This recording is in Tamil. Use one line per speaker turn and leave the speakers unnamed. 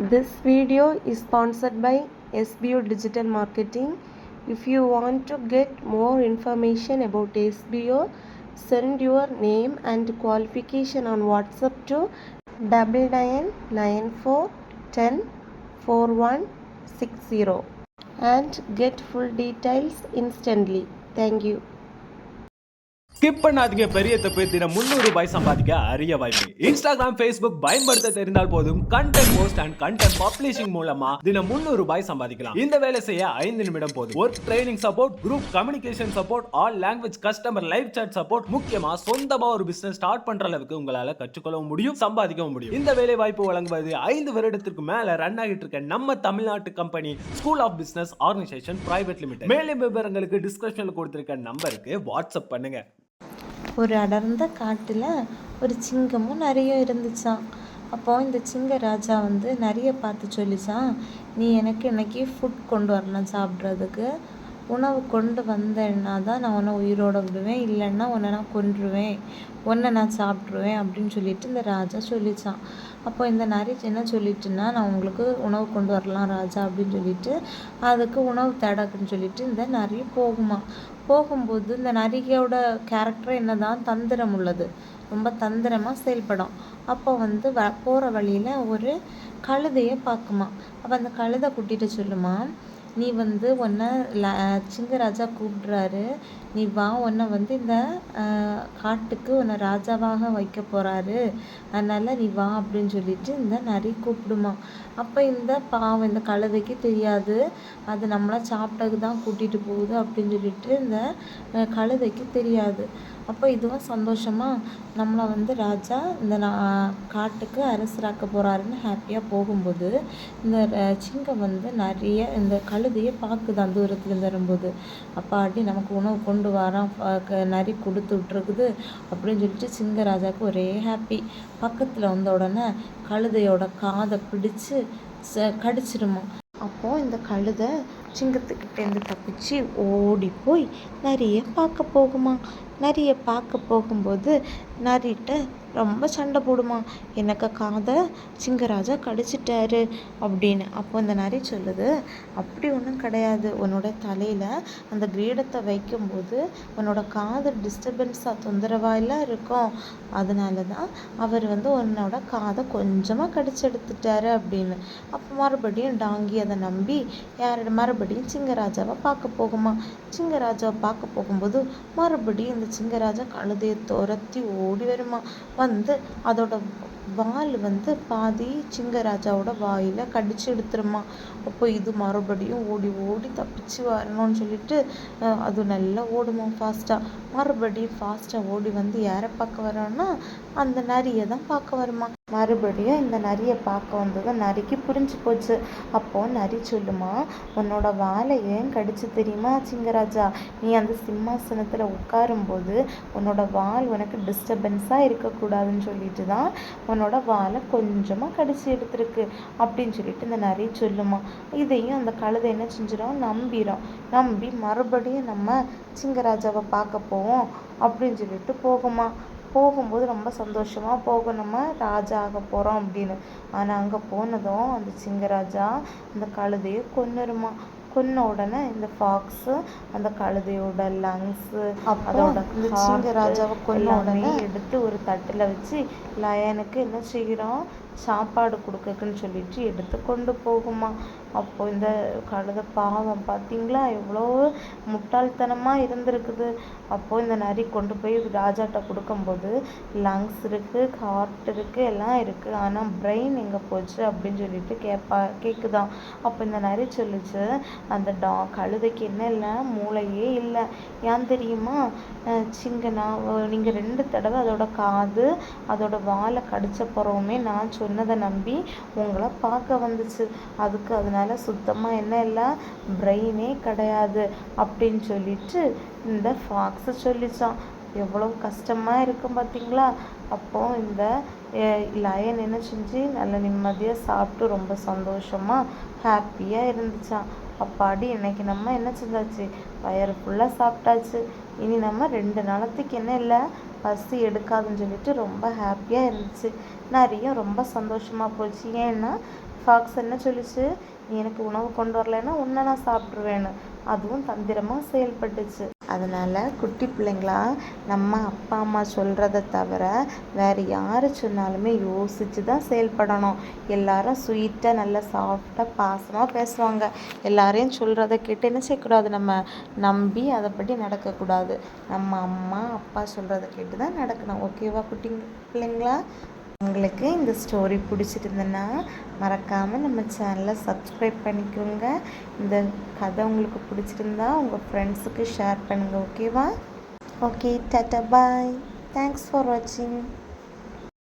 This video is sponsored by SBO Digital Marketing. If you want to get more information about SBO, send your name and qualification on WhatsApp to 9994104160 and get full details instantly. Thank you.
Skip பண்ணாதீங்க. பெரிய தப்பு. தினம் 300 ரூபாய் சம்பாதிக்க அரிய வாய்ப்பு. இன்ஸ்டாகிராம், ஃபேஸ்புக் பயன்படுத்த தெரிந்தால் போதும். Content post and content publishing மூலமா தினம் 300 ரூபாய் சம்பாதிக்கலாம். இந்த வேலை செய்ய 5 நிமிடம் போதும். Work training support, group communication support, all language customer live chat support, முக்கியமா சொந்தமா ஒரு பிசினஸ் ஸ்டார்ட் பண்ற அளவுக்கு உங்களால கற்றுக்கொள்ளவும் முடியும், சம்பாதிக்கவும் முடியும். இந்த வேலை வாய்ப்பு வழங்குவது 5 வருடத்திற்கு மேல ரன் ஆகிட்டு இருக்க நம்ம தமிழ்நாட்டு company school of business organisation private limited. மேலும் விவரங்களுக்கு டிஸ்கிரிப்ஷன்ல கொடுத்திருக்க நம்பருக்கு வாட்ஸ்அப் பண்ணுங்க.
ஒரு அடர்ந்த காட்டில் ஒரு சிங்கமும் நிறைய இருந்துச்சான். அப்போது இந்த சிங்க ராஜா நிறைய பார்த்து சொல்லிச்சான், நீ எனக்கு இன்னைக்கு ஃபுட் கொண்டு வரலாம், சாப்பிட்றதுக்கு உணவு கொண்டு வந்தேன்னா தான் நான் உன்னை உயிரோட விடுவேன், இல்லைன்னா உன்னை நான் கொன்றுவேன், உன்னை நான் சாப்பிட்ருவேன் அப்படின்னு சொல்லிட்டு இந்த ராஜா சொல்லிச்சான். அப்போ இந்த நரி என்ன சொல்லிட்டுன்னா, நான் உங்களுக்கு உணவு கொண்டு வரலாம் ராஜா அப்படின்னு சொல்லிட்டு அதுக்கு உணவு தேடாக்குன்னு சொல்லிட்டு இந்த நரி போகும்போது இந்த நரியோட கேரக்டர் என்னதான் தந்திரம் உள்ளது, ரொம்ப தந்திரமாக செயல்படும். அப்போ போகிற வழியில் ஒரு கழுதையை பார்க்குமா. அப்போ அந்த கழுதை கூட்டிகிட்டு சொல்லுமா, நீ உன்னை சிங்கராஜா கூப்பிடுறாரு, நீ வா, உன்னை இந்த காட்டுக்கு உன்னை ராஜாவாக வைக்க போகிறாரு, அதனால் நீ வா அப்படின்னு சொல்லிட்டு இந்த நரி கூப்பிடுமா. அப்போ இந்த பாவம் இந்த கழுதைக்கு தெரியாது, அது நம்மளை சாப்பிட்டதுக்கு தான் கூட்டிகிட்டு போகுது அப்படின்னு சொல்லிட்டு இந்த கழுதைக்கு தெரியாது. அப்போ இதுவும் சந்தோஷமாக நம்மளை ராஜா இந்த காட்டுக்கு அரசராக்க போகிறாருன்னு ஹாப்பியாக போகும்போது இந்த சிங்கம் நிறைய இந்த கழுதையை பார்க்குதான் தூரத்துலேருந்து வரும்போது. அப்பாடி நமக்கு உணவு கொண்டு வரான், நரி கொடுத்து விட்ருக்குது அப்படின்னு சொல்லிட்டு சிங்கராஜாவுக்கு ஒரே ஹாப்பி. பக்கத்தில் வந்த உடனே கழுதையோட காதை பிடிச்சு கடிச்சிருமா. அப்போது இந்த கழுதை சிங்கத்துக்கிட்டேருந்து தப்பிச்சு ஓடி போய் நரியை பார்க்க போகுமா. நரியை பார்க்க போகும்போது நரிட்ட ரொம்ப சண்டை போடுமா, எனக்கு காதை சிங்கராஜா கடிச்சிட்டாரு அப்படின்னு. அப்போ அந்த நரி சொல்லுது, அப்படி ஒன்றும் கிடையாது, உன்னோட தலையில் அந்த கிரீடத்தை வைக்கும்போது உன்னோட காது டிஸ்டர்பன்ஸாக தொந்தரவாயெல்லாம் இருக்கும், அதனால தான் அவர் உன்னோட காதை கொஞ்சமாக கடிச்சு எடுத்துட்டாரு அப்படின்னு. அப்போ மறுபடியும் டாங்கி அதை நம்பி மறுபடியும் சிங்கராஜாவை பார்க்க போகுமா. சிங்கராஜாவை பார்க்க போகும்போது மறுபடியும் இந்த சிங்கராஜா கழுதையை துரத்தி ஓடி வருமா. அதோட வால் பாதி சிங்கராஜாவோட வாயில கடிச்சு எடுத்துருமா. அப்போ இது மறுபடியும் ஓடி ஓடி தப்பிச்சு வரணும்னு சொல்லிட்டு அது நல்லா ஓடுமா ஃபாஸ்ட்டாக. மறுபடியும் ஃபாஸ்ட்டாக ஓடி யாரை பார்க்க வரோன்னா அந்த நரியை தான் பார்க்க வருமா. மறுபடியும் இந்த நரியை பார்க்க வந்தது நரிக்கு புரிஞ்சு போச்சு. அப்போது நரி சொல்லுமா, உன்னோட வாலை ஏன் கடிச்சு தெரியுமா சிங்கராஜா, நீ அந்த சிம்மாசனத்தில் உட்காரும்போது உன்னோட வால் உனக்கு டிஸ்டர்பன்ஸாக இருக்கக்கூடாதுன்னு சொல்லிட்டு தான் உன்னோட வாலை கொஞ்சமாக கடிச்சு எடுத்துருக்கு அப்படின்னு சொல்லிட்டு இந்த நரி சொல்லுமா. இதையும் அந்த கழுதை என்ன செஞ்சிடும், நம்பி மறுபடியும் நம்ம சிங்கராஜாவை பார்க்க போவோம் அப்படின்னு சொல்லிட்டு போகும்போது ரொம்ப சந்தோஷமாக போகும், நம்ம ராஜா ஆக போகிறோம் அப்படின்னு. ஆனால் அங்கே போனதும் அந்த சிங்கராஜா அந்த கழுதையை கொன்ன உடனே இந்த ஃபாக்ஸு அந்த கழுதையோட லங்ஸு அதோட இந்த சிங்கராஜாவை கொன்ன உடனே எடுத்து ஒரு தட்டில் வச்சு லயனுக்கு என்ன செய்கிறோம், சாப்பாடு கொடுக்குன்னு சொல்லிட்டு எடுத்து கொண்டு போகுமா. அப்போ இந்த கழுதை பாவம் பார்த்தீங்களா எவ்வளோ முட்டாள்தனமாக இருந்திருக்குது. அப்போது இந்த நரி கொண்டு போய் ராஜாட்ட கொடுக்கும்போது லங்ஸ் இருக்குது, ஹார்ட் இருக்குது, எல்லாம் இருக்குது, ஆனால் பிரெயின் எங்கே போச்சு அப்படின்னு சொல்லிட்டு கேட்குதான். அப்போ இந்த நரி சொல்லிச்சு, அந்த கழுதைக்கு என்ன இல்லை, மூளையே இல்லை, ஏன் தெரியுமா, நீங்கள் 2 தடவை அதோட காது அதோட வாலை கடிச்ச பிறவுமே நான் சொன்னதை நம்பி உங்களை பார்க்க வந்துச்சு, அதனால சுத்தமாக என்ன இல்லை, பிரெயினே கிடையாது அப்படின்னு சொல்லிட்டு இந்த ஃபாக்ஸை சொல்லிச்சான். எவ்வளோ கஷ்டமாக இருக்கும் பார்த்தீங்களா. அப்போது இந்த லயன் என்ன செஞ்சு நல்ல நிம்மதியாக சாப்பிட்டு ரொம்ப சந்தோஷமாக ஹாப்பியாக இருந்துச்சான். அப்பாடி இன்னைக்கு நம்ம என்ன செஞ்சாச்சு, வயிறு ஃபுல்லாக சாப்பிட்டாச்சு, இனி நம்ம 2 நாளத்துக்கு என்ன இல்லை,
பசி எடுக்காதுன்னு சொல்லிட்டு ரொம்ப ஹாப்பியாக இருந்துச்சு. நரியும் ரொம்ப சந்தோஷமாக போச்சு. ஏன்னா ஃபாக்ஸ் என்ன சொல்லிச்சு, நீ எனக்கு உணவு கொண்டு வரலைன்னா உன்னை நான் சாப்பிட்ருவேன்னு. அதுவும் தந்திரமாக செயல்பட்டுச்சு. அதனால் குட்டி பிள்ளைங்களா, நம்ம அப்பா அம்மா சொல்கிறத தவிர வேறு யார் சொன்னாலுமே யோசித்து தான் செயல்படணும். எல்லாரும் ஸ்வீட்டாக நல்லா சாஃப்டாக பாசமாக பேசுவாங்க. எல்லாரையும் சொல்கிறத கேட்டு என்ன செய்யக்கூடாது, நம்ம நம்பி அதைப்படி நடக்கக்கூடாது. நம்ம அம்மா அப்பா சொல்கிறத கேட்டு தான் நடக்கணும். ஓகேவா குட்டி பிள்ளைங்களா? உங்களுக்கு இந்த ஸ்டோரி பிடிச்சிருந்ததுன்னா மறக்காமல் நம்ம சேனலை சப்ஸ்கிரைப் பண்ணிக்கோங்க. இந்த கதை உங்களுக்கு பிடிச்சிருந்தா உங்கள் ஃப்ரெண்ட்ஸுக்கு ஷேர் பண்ணுங்கள். ஓகேவா? Okay, tata, bye. Thanks for வாட்சிங்.